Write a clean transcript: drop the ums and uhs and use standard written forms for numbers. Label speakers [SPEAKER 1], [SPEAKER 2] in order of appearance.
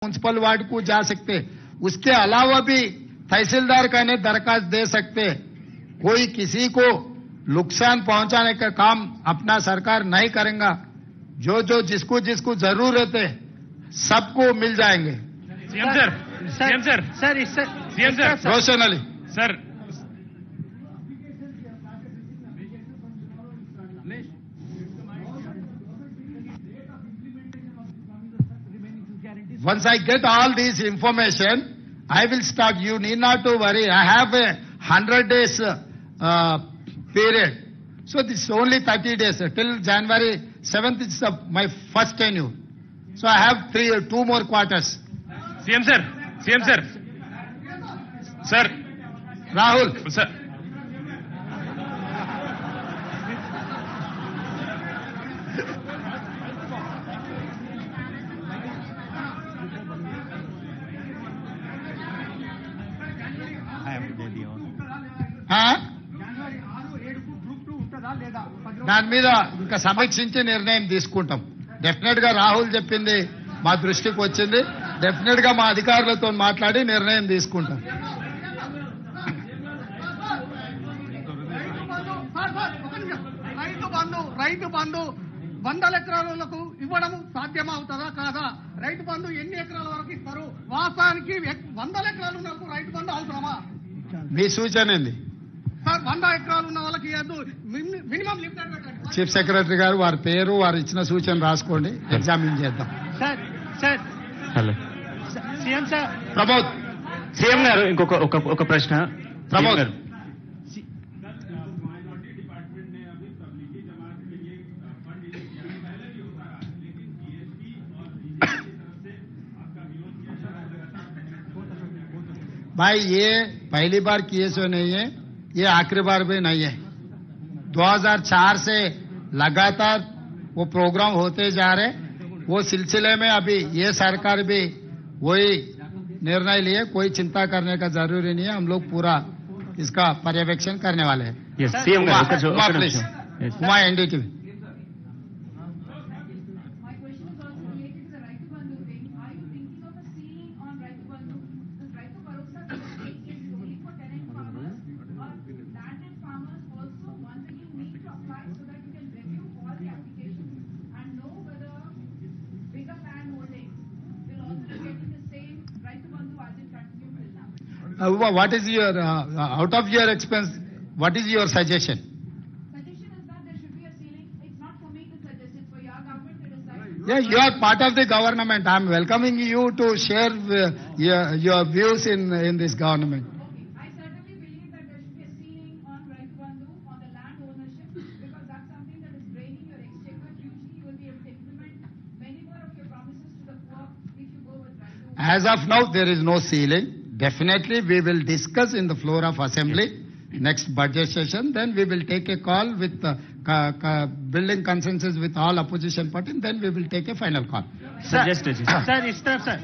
[SPEAKER 1] Municipal ward को जा सकते, उसके अलावा भी तहसीलदार कहने दरखास्त दे सकते। कोई किसी को नुकसान पहुंचाने का काम अपना सरकार नहीं करेगा। जो जो जिसको जिसको जरूरत है सबको मिल जाएंगे।
[SPEAKER 2] CM sir, CM sir, CM sir,
[SPEAKER 1] Roshan Ali
[SPEAKER 2] sir,
[SPEAKER 1] once I get all this information, I will start. You need not to worry. I have a 100 days period. So this is only 30 days. Till January 7th is my first tenure. So I have 2 more quarters.
[SPEAKER 2] CM sir, CM sir, sir,
[SPEAKER 1] Rahul.
[SPEAKER 2] Sir,
[SPEAKER 1] దాని మీద ఇంకా సమీక్షించి నిర్ణయం తీసుకుంటాం. Definite గా రాహుల్ చెప్పింది మా దృష్టికి వచ్చింది. డెఫినెట్ గా మా అధికారులతో మాట్లాడి నిర్ణయం తీసుకుంటాం.
[SPEAKER 3] రైతు బంధు 100 ఎకరాలకు ఇవ్వడం సాధ్యమవుతుందా కాదా? రైతు బంధు ఎన్ని ఎకరాల వరకు ఇస్తారు? వాస్తవానికి 100 ఎకరాలు ఉన్నప్పుడు రైతు బంధు అవసరమా?
[SPEAKER 1] మీ సూచన ఏంది?
[SPEAKER 3] సార్ 100 ఎకరాలు ఉన్న వాళ్ళకి మినిమం లిమిటెడ్ పెట్టండి.
[SPEAKER 1] చీఫ్ సెక్రటరీ గారు వారి పేరు వారు ఇచ్చిన సూచన రాసుకోండి, ఎగ్జామిన్ చేద్దాం.
[SPEAKER 3] Sir sir
[SPEAKER 2] hello
[SPEAKER 3] CM sir.
[SPEAKER 1] Pramod
[SPEAKER 2] CM గారు ఒక ప్రశ్న.
[SPEAKER 1] ప్రమోద్
[SPEAKER 2] గారు
[SPEAKER 1] भाई ये पहली बार केस नहीं है, ये आखिरी बार भी नहीं है. 2004 से लगातार वो प्रोग्राम होते जा रहे. वो सिलसिले में अभी ये सरकार भी वही निर्णय लिए. कोई चिंता करने का जरूरी नहीं है. हम लोग पूरा इसका पर्यवेक्षण करने वाले हैं.
[SPEAKER 2] CM
[SPEAKER 1] please Uma NDTV.
[SPEAKER 4] My question is also related to the Raitu Bandhu thing. Are you thinking of a ceiling on Raitu Bandhu? This Raitu Bharosa is only for tenant farmers or landed farmers also. Once again, need to apply so that you can review all the applications and know whether bigger land holdings will also be getting the same Raitu Bandhu as it continued till now.
[SPEAKER 1] What is your out of your expense? What is your suggestion?
[SPEAKER 4] Suggestion is that there should be a ceiling. It's not for me to suggest. It's for your government to decide.
[SPEAKER 1] Yeah, you are part of the government. I am welcoming you to share your views in this government.
[SPEAKER 4] Okay, I certainly believe that there should be a ceiling on Raitu Bandhu on the land ownership because that's something that is draining your exchequer. Usually you will be able to implement many more of your promises to the poor if you go with Raitu.
[SPEAKER 1] As of now, there is no ceiling. Definitely, we will discuss in the floor of assembly next budget session. Then we will take a call with building consensus with all opposition parties. Then we will take a final call.
[SPEAKER 2] Suggest
[SPEAKER 3] sir ఇస్తారు sir.